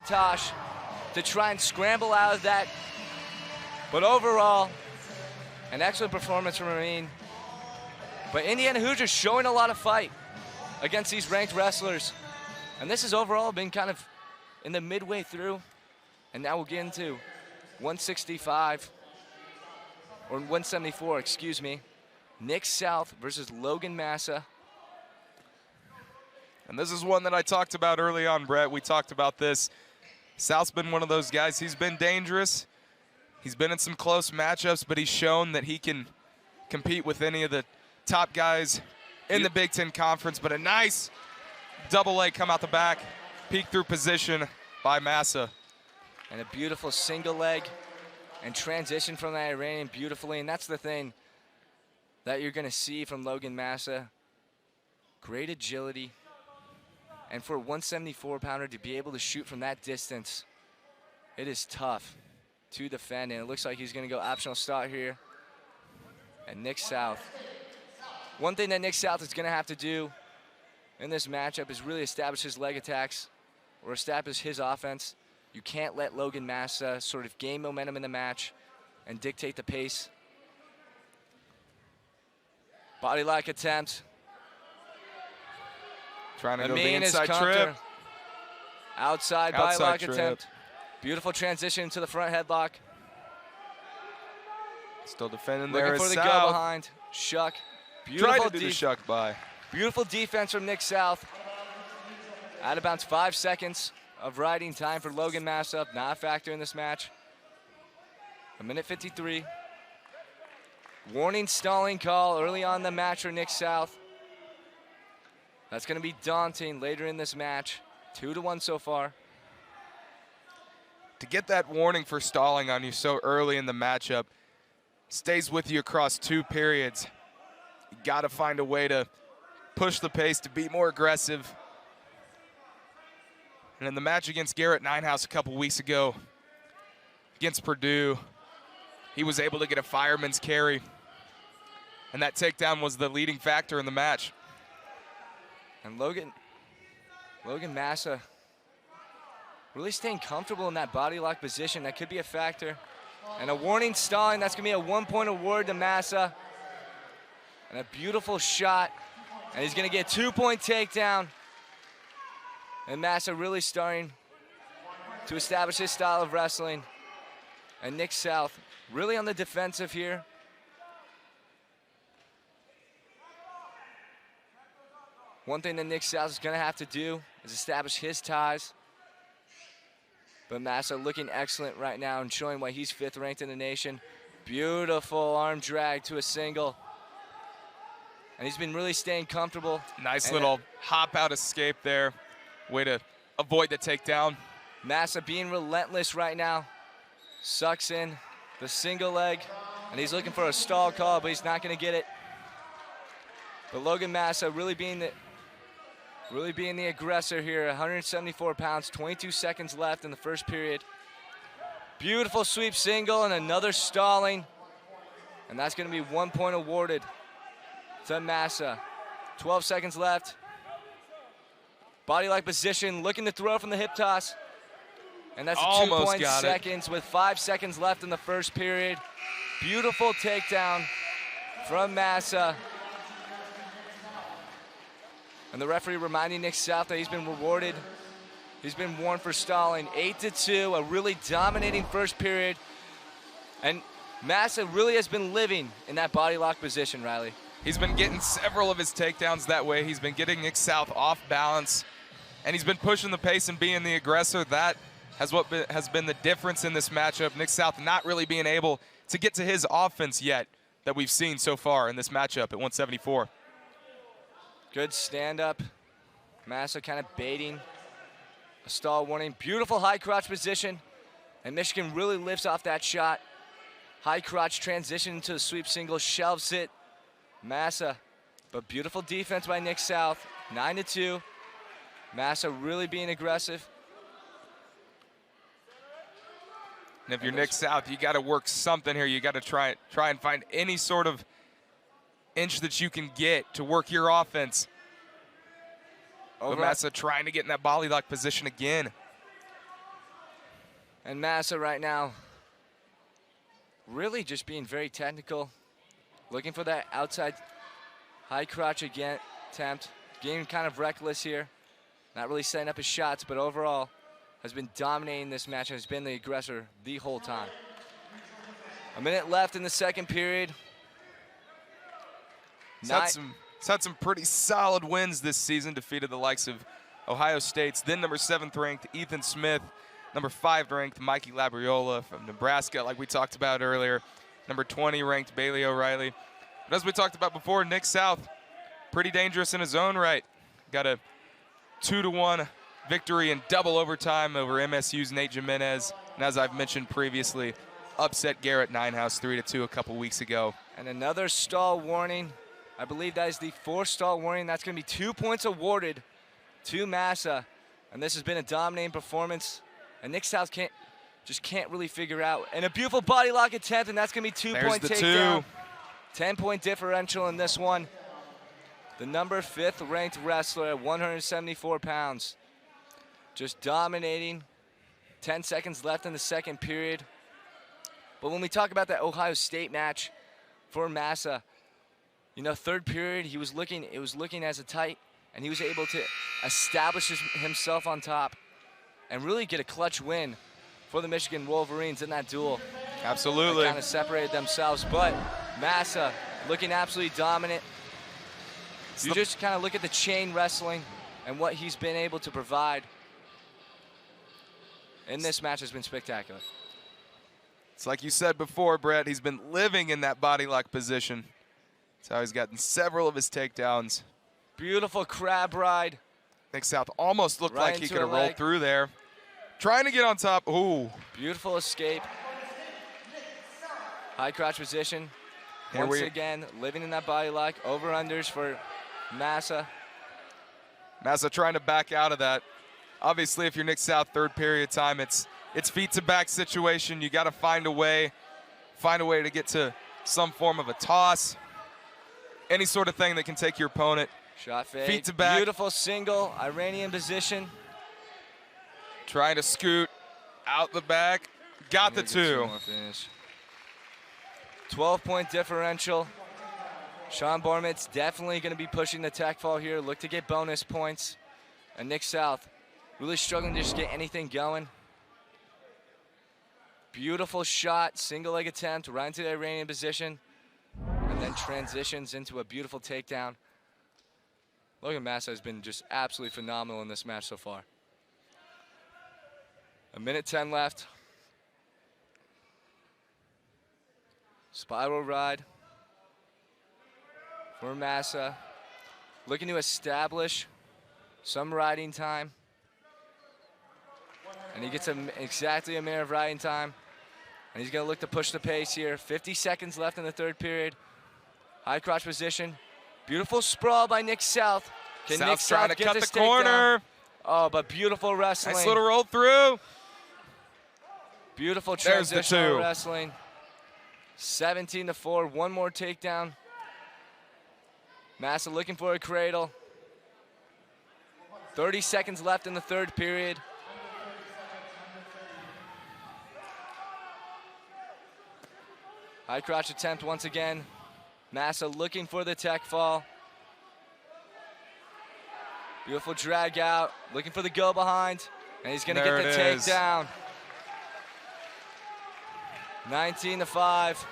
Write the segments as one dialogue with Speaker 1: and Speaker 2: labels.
Speaker 1: Tosh to try and scramble out of that. But overall, an excellent performance from Amine. But Indiana Hoosiers showing a lot of fight against these ranked wrestlers. And this has overall been kind of in the midway through. And now we'll get into 165, or 174, excuse me. Nick South versus Logan Massa.
Speaker 2: And this is one that I talked about early on, Brett. We talked about this. South's been one of those guys. He's been dangerous. He's been in some close matchups, but he's shown that he can compete with any of the top guys in the Big Ten Conference. But a nice double leg come out the back, peek through position by Massa.
Speaker 1: And a beautiful single leg and transition from the Iranian beautifully. And that's the thing that you're going to see from Logan Massa. Great agility. And for a 174-pounder to be able to shoot from that distance, it is tough to defend. And it looks like he's going to go optional start here. And Nick South. One thing that Nick South is going to have to do in this matchup is really establish his leg attacks or establish his offense. You can't let Logan Massa sort of gain momentum in the match and dictate the pace. Body lock attempt.
Speaker 2: Trying to go the
Speaker 1: Amine
Speaker 2: inside
Speaker 1: counter.
Speaker 2: trip.
Speaker 1: Outside body lock
Speaker 2: trip.
Speaker 1: attempt. Beautiful transition to the front headlock.
Speaker 2: Still defending
Speaker 1: Looking
Speaker 2: there
Speaker 1: for
Speaker 2: is
Speaker 1: the
Speaker 2: South.
Speaker 1: go behind. Shuck. Beautiful
Speaker 2: Tried to do the shuck by.
Speaker 1: Beautiful defense from Nick South. Out of bounds, 5 seconds of riding time for Logan Massa. Not a factor in this match. 1:53. Warning stalling call early on in the match for Nick South. That's going to be daunting later in this match. 2-1 so far.
Speaker 2: To get that warning for stalling on you so early in the matchup, stays with you across 2 periods. You got to find a way to push the pace, to be more aggressive. And in the match against Garrett Ninehouse a couple weeks ago, against Purdue, he was able to get a fireman's carry. And that takedown was the leading factor in the match.
Speaker 1: And Logan Massa really staying comfortable in that body lock position. That could be a factor. And a warning stalling, that's gonna be a 1-point award to Massa. And a beautiful shot. And he's gonna get a 2-point takedown. And Massa really starting to establish his style of wrestling. And Nick South really on the defensive here. One thing that Nick South is going to have to do is establish his ties. But Massa looking excellent right now and showing why he's 5th ranked in the nation. Beautiful arm drag to a single. And he's been really staying comfortable.
Speaker 2: Nice little hop out escape there. Way to avoid the takedown.
Speaker 1: Massa being relentless right now. Sucks in the single leg. And he's looking for a stall call, but he's not going to get it. But Logan Massa really being the aggressor here. 174 pounds, 22 seconds left in the first period. Beautiful sweep single and another stalling. And that's going to be 1 point awarded to Massa. 12 seconds left. Body like position, looking to throw from the hip toss. And that's a 2 seconds with 5 seconds left in the first period. Beautiful takedown from Massa. And the referee reminding Nick South that he's been rewarded. He's been warned for stalling. 8-2, a really dominating first period. And Massa really has been living in that body lock position, Riley.
Speaker 2: He's been getting several of his takedowns that way. He's been getting Nick South off balance. And he's been pushing the pace and being the aggressor. That has been the difference in this matchup. Nick South not really being able to get to his offense yet that we've seen so far in this matchup at 174.
Speaker 1: Good stand-up. Massa kind of baiting a stall warning. Beautiful high crotch position. And Michigan really lifts off that shot. High crotch transition into the sweep single, shelves it. Massa, but beautiful defense by Nick South. 9-2. Massa really being aggressive.
Speaker 2: And if you're Nick South, you got to work something here. You got to try and find any sort of inch that you can get to work your offense. But Massa trying to get in that body lock position again.
Speaker 1: And Massa right now really just being very technical, looking for that outside high crotch again attempt, getting kind of reckless here, not really setting up his shots, but overall has been dominating this match and has been the aggressor the whole time. A minute left in the second period.
Speaker 2: He's had some pretty solid wins this season, defeated the likes of Ohio State's then number 7th ranked Ethan Smith, number 5 ranked Mikey Labriola from Nebraska, like we talked about earlier, number 20 ranked Bailey O'Reilly. But as we talked about before, Nick South, pretty dangerous in his own right. Got a 2-1 victory in double overtime over MSU's Nate Jimenez. And as I've mentioned previously, upset Garrett Ninehouse 3-2 a couple weeks ago.
Speaker 1: And another stall warning. I believe that is the 4th stall warning. That's going to be 2 points awarded to Massa. And this has been a dominating performance. And Nick South can't really figure out. And a beautiful body lock attempt, and that's going to be 2-point takedown. 10-point differential in this one. The number 5th ranked wrestler at 174 pounds. Just dominating. 10 seconds left in the second period. But when we talk about that Ohio State match for Massa, you know, third period, it was looking as a tight, and he was able to establish himself on top and really get a clutch win for the Michigan Wolverines in that duel.
Speaker 2: Absolutely.
Speaker 1: They kind of separated themselves, but Massa looking absolutely dominant. You just kind of look at the chain wrestling and what he's been able to provide in this match has been spectacular.
Speaker 2: It's like you said before, Brett, he's been living in that body lock position. That's how he's gotten several of his takedowns.
Speaker 1: Beautiful crab ride.
Speaker 2: Nick South almost looked
Speaker 1: Right
Speaker 2: like he
Speaker 1: into
Speaker 2: could have
Speaker 1: a
Speaker 2: rolled
Speaker 1: leg.
Speaker 2: through there. Trying to get on top. Ooh.
Speaker 1: Beautiful escape. High crotch position.
Speaker 2: Here
Speaker 1: Once
Speaker 2: we-
Speaker 1: again, living in that body lock. Over-unders for Massa.
Speaker 2: Massa trying to back out of that. Obviously, if you're Nick South, third period time, it's feet to back situation. You got to find a way to get to some form of a toss. Any sort of thing that can take your opponent.
Speaker 1: Shot fake.
Speaker 2: Feet to back.
Speaker 1: Beautiful single. Iranian position.
Speaker 2: Trying to scoot out the back. Got the 2.
Speaker 1: 12-point differential. Sean Bormitz definitely going to be pushing the tech fall here. Look to get bonus points. And Nick South really struggling to just get anything going. Beautiful shot, single leg attempt, right into the Iranian position. And then transitions into a beautiful takedown. Logan Massa has been just absolutely phenomenal in this match so far. A minute 10 left. Spiral ride for Massa. Looking to establish some riding time. And he gets exactly a minute of riding time. And he's going to look to push the pace here. 50 seconds left in the third period. High crotch position. Beautiful sprawl by Nick South. Can
Speaker 2: South's
Speaker 1: Nick
Speaker 2: trying
Speaker 1: South
Speaker 2: to
Speaker 1: get
Speaker 2: cut
Speaker 1: this
Speaker 2: the corner.
Speaker 1: takedown? Oh, but beautiful wrestling.
Speaker 2: Nice little roll through.
Speaker 1: Beautiful
Speaker 2: There's the
Speaker 1: transitional
Speaker 2: 2.
Speaker 1: wrestling. 17-4. One more takedown. Massa looking for a cradle. 30 seconds left in the third period. High crotch attempt once again. Massa looking for the tech fall. Beautiful drag out. Looking for the go behind. And he's going to get the takedown. 19-5.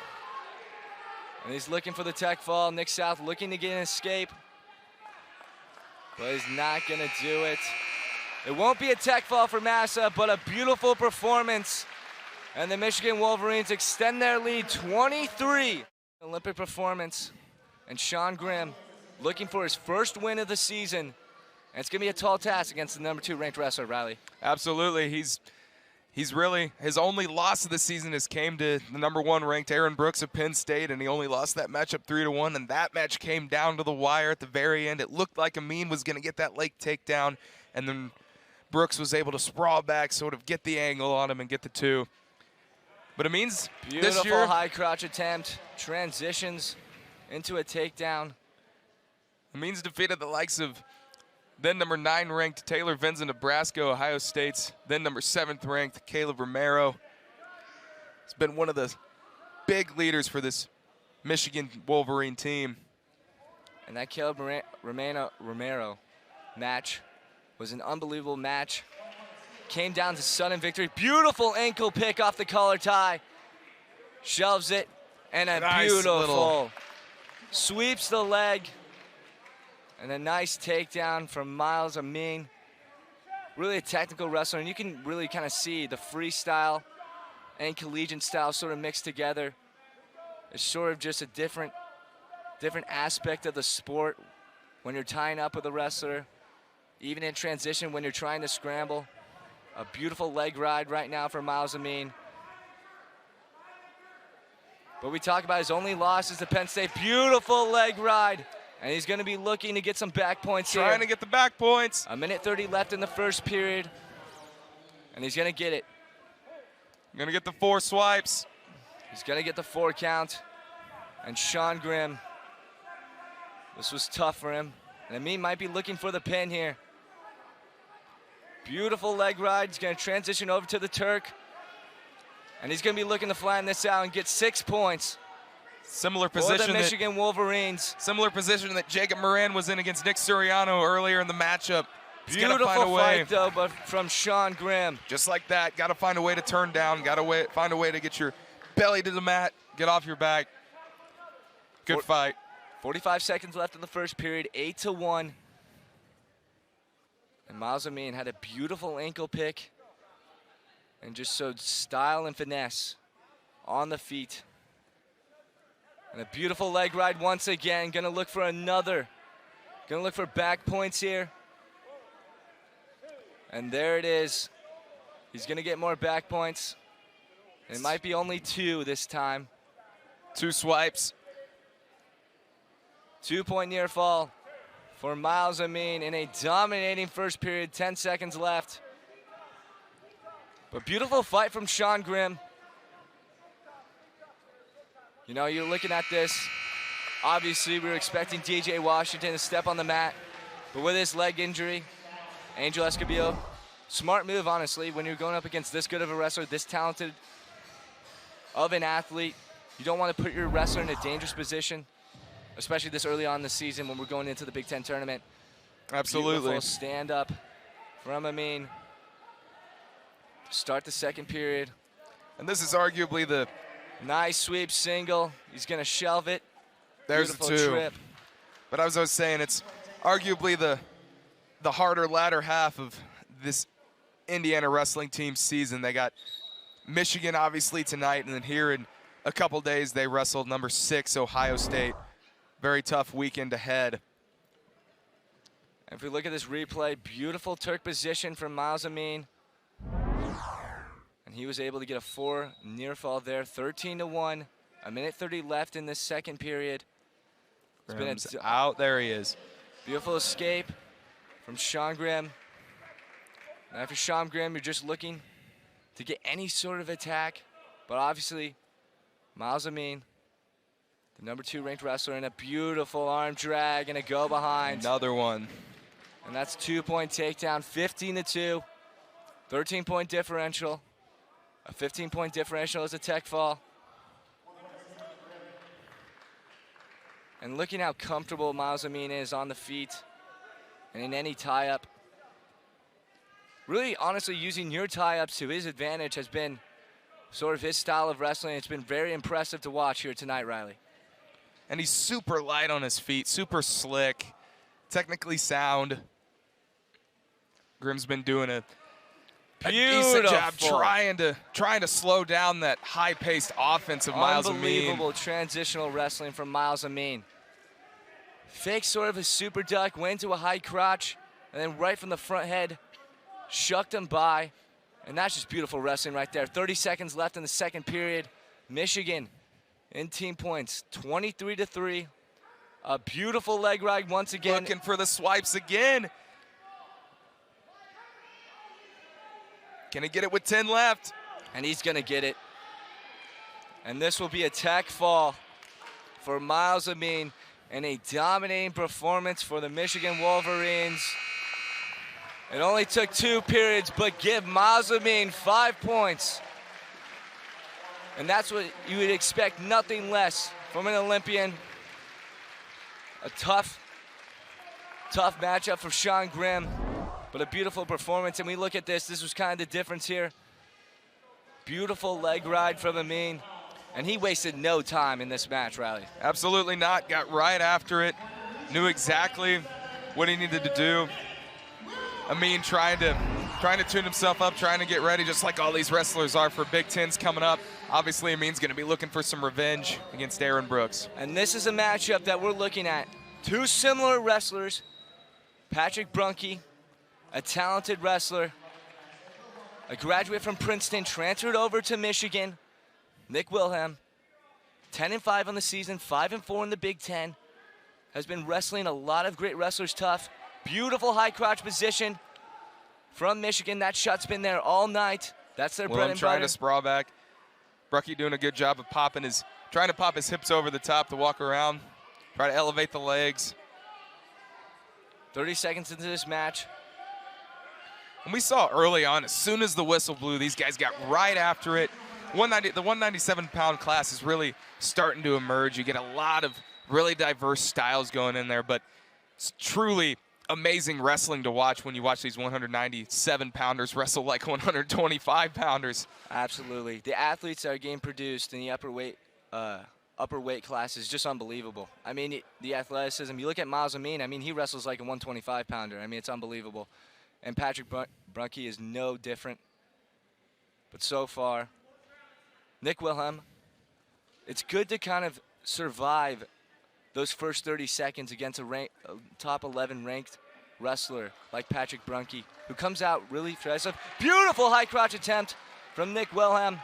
Speaker 1: And he's looking for the tech fall. Nick South looking to get an escape. But he's not going to do it. It won't be a tech fall for Massa, but a beautiful performance. And the Michigan Wolverines extend their lead 23. Olympic performance. And Sean Grimm looking for his first win of the season. And it's going to be a tall task against the number 2 ranked wrestler, Riley.
Speaker 2: Absolutely. He's really, his only loss of the season has came to the number 1 ranked Aaron Brooks of Penn State, and he only lost that matchup 3-1, and that match came down to the wire at the very end. It looked like Amine was going to get that leg takedown, and then Brooks was able to sprawl back, sort of get the angle on him and get the 2. But Amine's this year,
Speaker 1: Beautiful high crotch attempt, transitions into a takedown.
Speaker 2: Amine's defeated the likes of then number 9 ranked Taylor Vincent, Nebraska, Ohio State's, then number 7th ranked Caleb Romero. He's been one of the big leaders for this Michigan Wolverine team.
Speaker 1: And that Caleb Romero match was an unbelievable match. Came down to sudden victory. Beautiful ankle pick off the collar tie. Shelves it, and a
Speaker 2: Nice
Speaker 1: beautiful
Speaker 2: little
Speaker 1: sweeps the leg. And a nice takedown from Myles Amine. Really a technical wrestler, and you can really kind of see the freestyle and collegiate style sort of mixed together. It's sort of just a different aspect of the sport when you're tying up with a wrestler, even in transition when you're trying to scramble. A beautiful leg ride right now for Myles Amine. But we talk about his only loss is to Penn State. Beautiful leg ride. And he's going to be looking to get some back points here.
Speaker 2: Trying to get the back points.
Speaker 1: 1:30 left in the first period. And he's going to get it.
Speaker 2: Going to get the 4 swipes.
Speaker 1: He's going to get the 4 count. And Sean Grimm. This was tough for him. And Amine might be looking for the pin here. Beautiful leg ride. He's going to transition over to the Turk. And he's going to be looking to flatten this out and get 6 points.
Speaker 2: Similar
Speaker 1: For
Speaker 2: position.
Speaker 1: the Michigan Wolverines.
Speaker 2: Similar position that Jacob Moran was in against Nick Suriano earlier in the matchup. He's
Speaker 1: Beautiful
Speaker 2: gotta find a way.
Speaker 1: fight, though, but from Sean Grimm.
Speaker 2: Just like that. Got to find a way to turn down. Got to find a way to get your belly to the mat. Get off your back. Good fight.
Speaker 1: 45 seconds left in the first period. 8-1. And Myles Amine had a beautiful ankle pick and just showed style and finesse on the feet. And a beautiful leg ride once again. Gonna look for another. Gonna look for back points here. And there it is. He's gonna get more back points. It might be only 2 this time.
Speaker 2: 2 swipes.
Speaker 1: 2-point near fall for Myles Amine in a dominating first period. 10 seconds left. But beautiful fight from Sean Grimm. You know, you're looking at this. Obviously, we were expecting DJ Washington to step on the mat. But with his leg injury, Angel Escobedo, smart move, honestly, when you're going up against this good of a wrestler, this talented of an athlete. You don't want to put your wrestler in a dangerous position, especially this early on in the season when we're going into the Big Ten tournament.
Speaker 2: Absolutely.
Speaker 1: Beautiful stand up from Amine. Start the second period.
Speaker 2: And this is arguably the...
Speaker 1: Nice sweep single. He's going to shelve it.
Speaker 2: There's
Speaker 1: Beautiful
Speaker 2: the 2.
Speaker 1: trip.
Speaker 2: But as I was saying, it's arguably the harder latter half of this Indiana wrestling team's season. They got Michigan, obviously, tonight, and then here in a couple days, they wrestled number 6, Ohio State. Very tough weekend ahead.
Speaker 1: And if we look at this replay, beautiful Turk position from Myles Amine. And he was able to get a 4 near fall there. 13-1. 1:30 left in this second period.
Speaker 2: Grimm's out. There he is.
Speaker 1: Beautiful escape from Sean Grimm. Now for Sean Grimm, you're just looking to get any sort of attack. But obviously, Myles Amine, the number 2 ranked wrestler, and a beautiful arm drag and a go behind.
Speaker 2: Another one.
Speaker 1: And that's 2-point takedown, 15-2. 13-point differential. A 15-point differential is a tech fall. And looking how comfortable Myles Amine is on the feet and in any tie-up. Really, honestly, using your tie-ups to his advantage has been sort of his style of wrestling. It's been very impressive to watch here tonight, Riley.
Speaker 2: And he's super light on his feet, super slick, technically sound. Grimm's been doing a decent job trying to slow down that high-paced offense of Myles Amine.
Speaker 1: Unbelievable transitional wrestling from Myles Amine. Fake sort of a super duck, went to a high crotch, and then right from the front head, shucked him by. And that's just beautiful wrestling right there. 30 seconds left in the second period. Michigan in team points, 23-3. A beautiful leg ride once again.
Speaker 2: Looking for the swipes again. Can he get it with 10 left?
Speaker 1: And he's going to get it. And this will be a tech fall for Myles Amine and a dominating performance for the Michigan Wolverines. It only took 2 periods, but give Amine 5 points. And that's what you would expect, nothing less from an Olympian. A tough matchup for Sean Grimm, but a beautiful performance. And we look at this was kind of the difference here. Beautiful leg ride from Amine, and he wasted no time in this match, Riley.
Speaker 2: Absolutely not, got right after it, knew exactly what he needed to do. Amine trying to tune himself up, trying to get ready, just like all these wrestlers are for Big Tens coming up. Obviously, Amine's going to be looking for some revenge against Aaron Brooks.
Speaker 1: And this is a matchup that we're looking at. 2 similar wrestlers. Patrick Brunke, a talented wrestler, a graduate from Princeton, transferred over to Michigan. Nick Wilhelm, 10-5 on the season, 5-4 in the Big Ten. Has been wrestling a lot of great wrestlers tough. Beautiful high crotch position from Michigan. That shot's been there all night. That's their bread and
Speaker 2: trying
Speaker 1: butter.
Speaker 2: to sprawl back. Brunke doing a good job of trying to pop his hips over the top to walk around, try to elevate the legs.
Speaker 1: 30 seconds into this match.
Speaker 2: And we saw early on, as soon as the whistle blew, these guys got right after it. The 197-pound class is really starting to emerge. You get a lot of really diverse styles going in there, but it's truly amazing wrestling to watch when you watch these 197-pounders wrestle like 125-pounders.
Speaker 1: Absolutely. The athletes that are getting produced in the upper weight class is just unbelievable. I mean, the athleticism, you look at Myles Amine, I mean, he wrestles like a 125-pounder. I mean, it's unbelievable. And Patrick Brunke is no different. But so far, Nick Wilhelm, it's good to kind of survive those first 30 seconds against a top 11 ranked wrestler like Patrick Brunke, who comes out really aggressive. Beautiful high crotch attempt from Nick Wilhelm.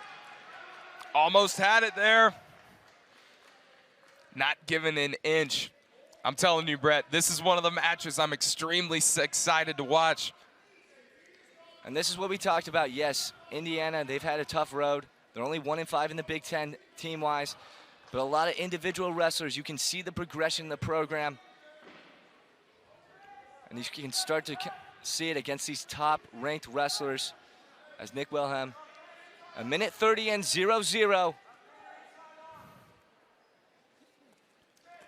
Speaker 2: Almost had it there. Not giving an inch. I'm telling you, Brett, this is one of the matches I'm extremely excited to watch.
Speaker 1: And this is what we talked about. Yes, Indiana, they've had a tough road. They're only 1-5 in the Big Ten team-wise. But a lot of individual wrestlers, you can see the progression in the program. And you can start to see it against these top-ranked wrestlers as Nick Wilhelm. 1:30 and 0-0.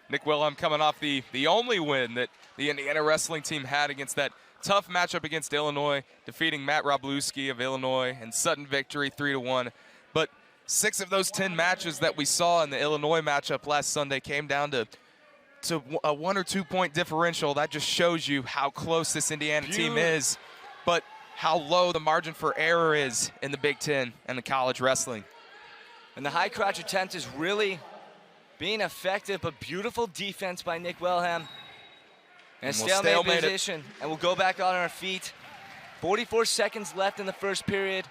Speaker 2: Nick Wilhelm coming off the only win that the Indiana wrestling team had against that tough matchup against Illinois, defeating Matt Roblewski of Illinois and sudden victory 3-1. But 6 of those 10 matches that we saw in the Illinois matchup last Sunday came down to a 1 or 2 point differential. That just shows you how close this Indiana team is, but how low the margin for error is in the Big Ten and the college wrestling.
Speaker 1: And the high crotch attempt is really being effective, but beautiful defense by Nick Wilhelm. And a stalemate position, and we'll go back on our feet. 44 seconds left in the first period.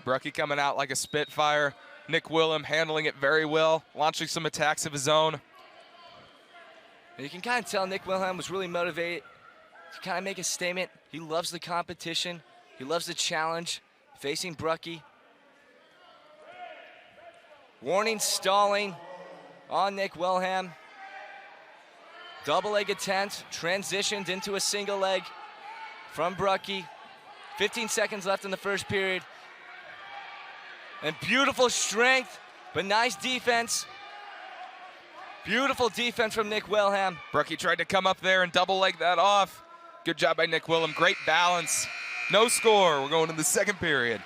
Speaker 2: Brunke coming out like a Spitfire. Nick Wilhelm handling it very well, launching some attacks of his own.
Speaker 1: And you can kind of tell Nick Wilhelm was really motivated to kind of make a statement. He loves the competition. He loves the challenge, facing Brunke. Warning stalling on Nick Wilhelm. Double leg attempt, transitioned into a single leg from Brunke. 15 seconds left in the first period. And beautiful strength, but nice defense. Beautiful defense from Nick Wilhelm.
Speaker 2: Brunke tried to come up there and double leg that off. Good job by Nick Wilhelm, great balance. No score, we're going to the second period.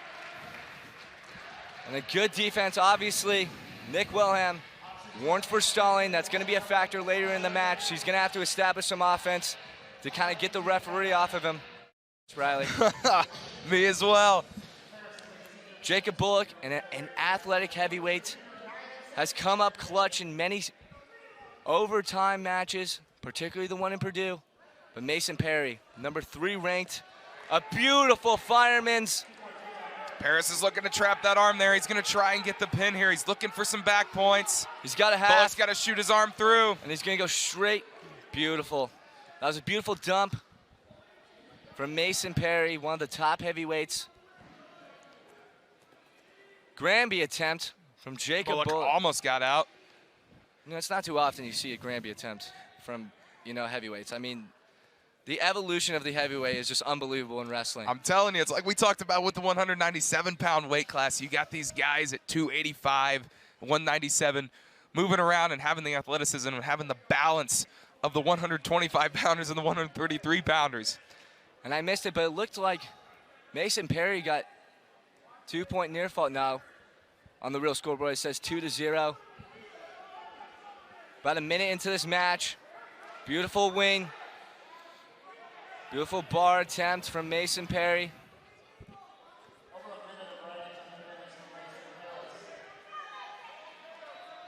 Speaker 1: And a good defense, obviously. Nick Wilhelm warned for stalling. That's going to be a factor later in the match. He's going to have to establish some offense to kind of get the referee off of him. That's Riley.
Speaker 2: Me as well.
Speaker 1: Jacob Bullock, an athletic heavyweight, has come up clutch in many overtime matches, particularly the one in Purdue. But Mason Perry, number 3 ranked, a beautiful fireman's.
Speaker 2: Parris is looking to trap that arm there. He's going to try and get the pin here. He's looking for some back points.
Speaker 1: He's got a half.
Speaker 2: Bullock's got to shoot his arm through.
Speaker 1: And he's going to go straight. Beautiful. That was a beautiful dump from Mason Perry, one of the top heavyweights. Granby attempt from Jacob Bullock.
Speaker 2: Almost got out.
Speaker 1: You know, it's not too often you see a Granby attempt from, heavyweights. I mean, the evolution of the heavyweight is just unbelievable in wrestling.
Speaker 2: I'm telling you, it's like we talked about with the 197-pound weight class. You got these guys at 285, 197, moving around and having the athleticism and having the balance of the 125-pounders and the 133-pounders.
Speaker 1: And I missed it, but it looked like Mason Perry got 2-point near fault now. On the real scoreboard, it says 2-0. About a minute into this match. Beautiful wing. Beautiful bar attempt from Mason Perry.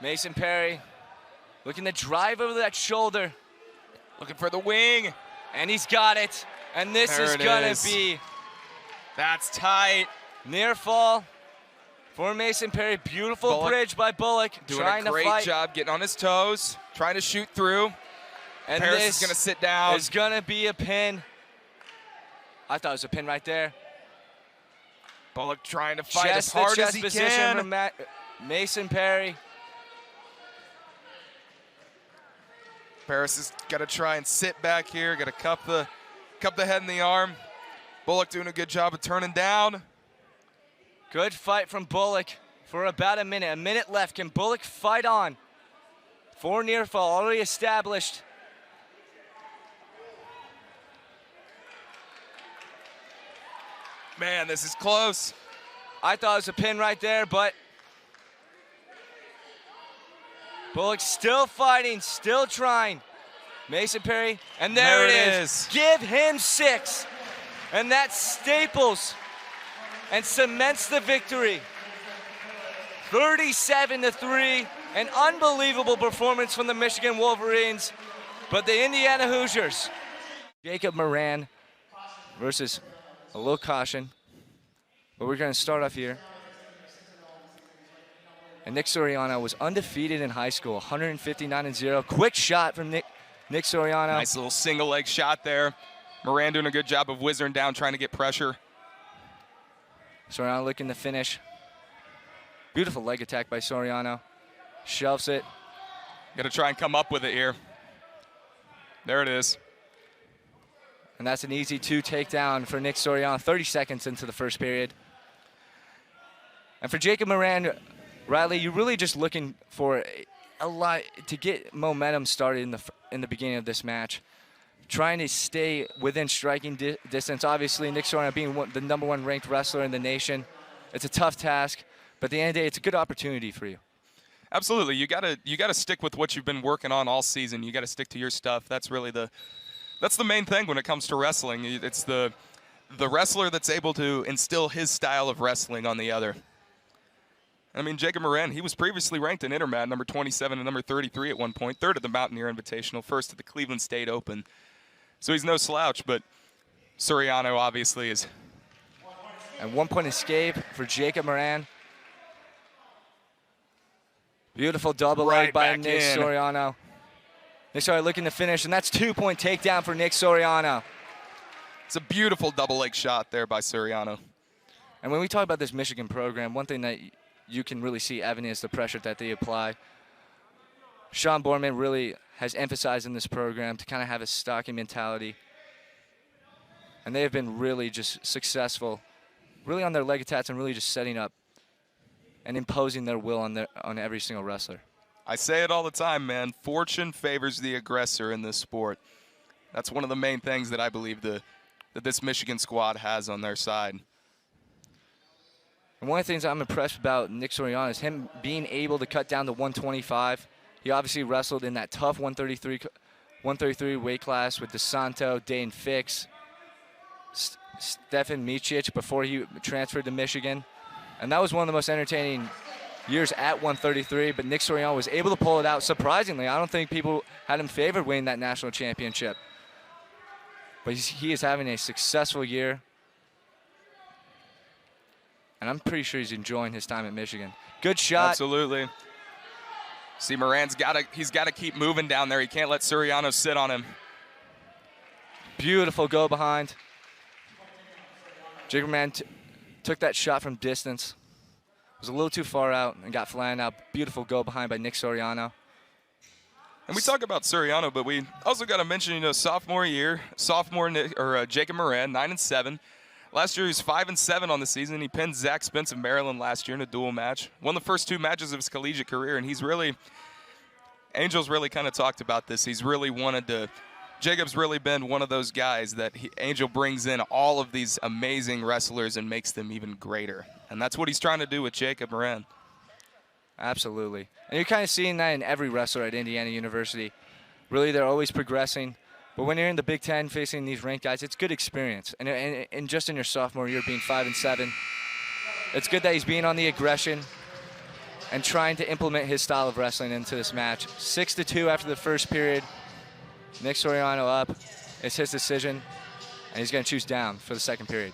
Speaker 1: Mason Perry looking to drive over that shoulder.
Speaker 2: Looking for the wing.
Speaker 1: And he's got it. And this is going to be...
Speaker 2: That's tight.
Speaker 1: Near fall for Mason Perry. Beautiful
Speaker 2: Bullock
Speaker 1: bridge by Bullock.
Speaker 2: Doing a great job getting on his toes, trying to shoot through.
Speaker 1: And
Speaker 2: Parris
Speaker 1: this
Speaker 2: is going to sit down.
Speaker 1: It's going to be a pin. I thought it was a pin right there.
Speaker 2: Bullock trying to fight as hard as he can.
Speaker 1: From Mason Perry.
Speaker 2: Parris has got to try and sit back here. Got to cup the head and the arm. Bullock doing a good job of turning down.
Speaker 1: Good fight from Bullock for about a minute. A minute left. Can Bullock fight on? 4 near fall already established.
Speaker 2: Man, this is close.
Speaker 1: I thought it was a pin right there, but Bullock still fighting, still trying. Mason Perry, and there it is. Give him 6. And that staples and cements the victory. 37-3, an unbelievable performance from the Michigan Wolverines, but the Indiana Hoosiers. Jacob Moran versus a little caution, but we're going to start off here. And Nick Suriano was undefeated in high school, 159-0. Quick shot from Nick Suriano.
Speaker 2: Nice little single leg shot there. Moran doing a good job of whizzing down, trying to get pressure.
Speaker 1: Suriano looking to finish. Beautiful leg attack by Suriano. Shelves it.
Speaker 2: Got to try and come up with it here. There it is.
Speaker 1: And that's an easy 2 takedown for Nick Suriano, 30 seconds into the first period. And for Jacob Moran, Riley, you're really just looking for a lot to get momentum started in the beginning of this match. Trying to stay within striking distance. Obviously, Nick Suriano being the #1 ranked wrestler in the nation, it's a tough task. But at the end of the day, it's a good opportunity for you.
Speaker 2: Absolutely, you gotta stick with what you've been working on all season. You gotta stick to your stuff. That's really that's the main thing when it comes to wrestling. It's the wrestler that's able to instill his style of wrestling on the other. I mean, Jacob Moran, he was previously ranked in Intermat, number 27 and number 33 at one point, 3rd at the Mountaineer Invitational, 1st at the Cleveland State Open. So he's no slouch, but Suriano obviously is.
Speaker 1: And 1-point escape for Jacob Moran. Beautiful double leg by Nick Suriano. Nick Suriano looking to finish, and that's 2-point takedown for Nick Suriano.
Speaker 2: It's a beautiful double leg shot there by Suriano.
Speaker 1: And when we talk about this Michigan program, one thing that you can really see evident is the pressure that they apply. Sean Borman really has emphasized in this program to kind of have a stocky mentality. And they have been really just successful, really on their leg attacks and really just setting up and imposing their will on every single wrestler.
Speaker 2: I say it all the time, man. Fortune favors the aggressor in this sport. That's one of the main things that I believe that this Michigan squad has on their side.
Speaker 1: And one of the things I'm impressed about Nick Suriano is him being able to cut down to 125. He obviously wrestled in that tough 133 weight class with DeSanto, Dane Fix, Stefan Michich before he transferred to Michigan. And that was one of the most entertaining years at 133, but Nick Suriano was able to pull it out. Surprisingly, I don't think people had him favored winning that national championship. But he is having a successful year. And I'm pretty sure he's enjoying his time at Michigan. Good shot.
Speaker 2: Absolutely. See, Moran's he's got to keep moving down there. He can't let Suriano sit on him.
Speaker 1: Beautiful go behind. Jacob Moran took that shot from distance. Was a little too far out and got flattened out. Beautiful go behind by Nick Suriano.
Speaker 2: And we talk about Suriano, but we also got to mention, sophomore Jacob Moran, 9-7. Last year he was 5-7 on the season. He pinned Zach Spence of Maryland last year in a dual match. Won the first 2 matches of his collegiate career, and Angel's really kind of talked about this. Jacob's really been one of those guys that Angel brings in all of these amazing wrestlers and makes them even greater. And that's what he's trying to do with Jacob Moran.
Speaker 1: Absolutely. And you're kind of seeing that in every wrestler at Indiana University. Really, they're always progressing. But when you're in the Big Ten facing these ranked guys, it's good experience. And just in your sophomore year being 5-7, it's good that he's being on the aggression and trying to implement his style of wrestling into this match. 6-2 after the first period. Nick Suriano up. It's his decision, and he's going to choose down for the second period.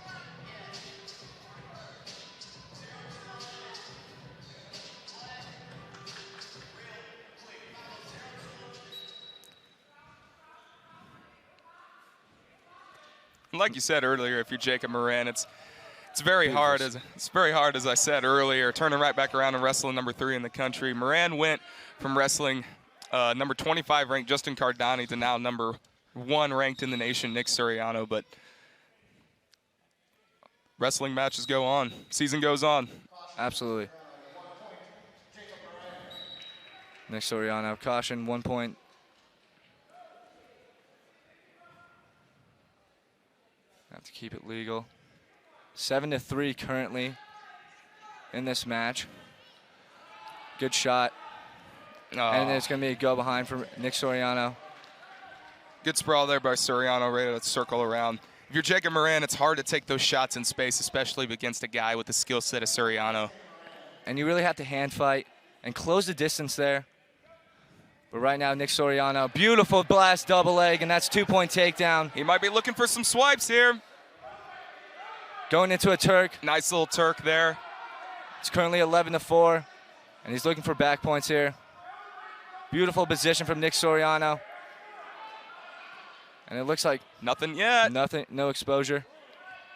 Speaker 2: Like you said earlier, if you're Jacob Moran, it's very hard. It's very hard, as I said earlier, turning right back around and wrestling number 3 in the country. Moran went from wrestling number 25 ranked Justin Cardani to now number 1 ranked in the nation, Nick Suriano. But wrestling matches go on. Season goes on.
Speaker 1: Absolutely. Nick Suriano, caution, 1 point. Have to keep it legal. 7-3 currently in this match. Good shot. And it's going to be a go behind for Nick Suriano.
Speaker 2: Good sprawl there by Suriano, ready to circle around. If you're Jacob Moran, it's hard to take those shots in space, especially against a guy with the skill set of Suriano.
Speaker 1: And you really have to hand fight and close the distance there. But right now, Nick Suriano, beautiful blast double leg, and that's 2-point takedown.
Speaker 2: He might be looking for some swipes here.
Speaker 1: Going into a Turk.
Speaker 2: Nice little Turk there.
Speaker 1: It's currently 11-4, and he's looking for back points here. Beautiful position from Nick Suriano. And it looks like
Speaker 2: nothing yet.
Speaker 1: Nothing, no exposure.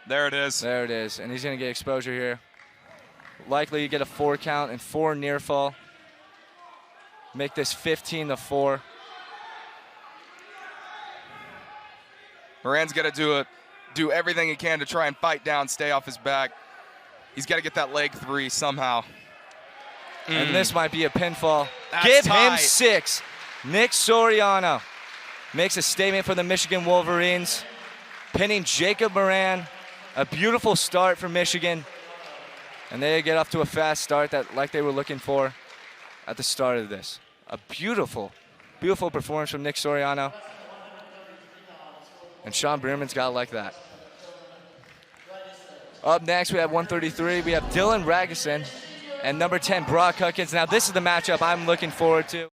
Speaker 2: There it is.
Speaker 1: There it is, and he's going to get exposure here. Likely you get a 4 count and 4 near fall. Make this 15-4.
Speaker 2: Moran's got to do everything he can to try and fight down, stay off his back. He's got to get that leg 3 somehow.
Speaker 1: And this might be a pinfall.
Speaker 2: That's
Speaker 1: Give
Speaker 2: tight.
Speaker 1: him 6. Nick Suriano makes a statement for the Michigan Wolverines, pinning Jacob Moran. A beautiful start for Michigan. And they get off to a fast start like they were looking for at the start of this. A beautiful, beautiful performance from Nick Suriano. And Sean Bierman's got it like that. Up next, we have 133. We have Dylan Ragusin and number 10, Brock Huckins. Now, this is the matchup I'm looking forward to.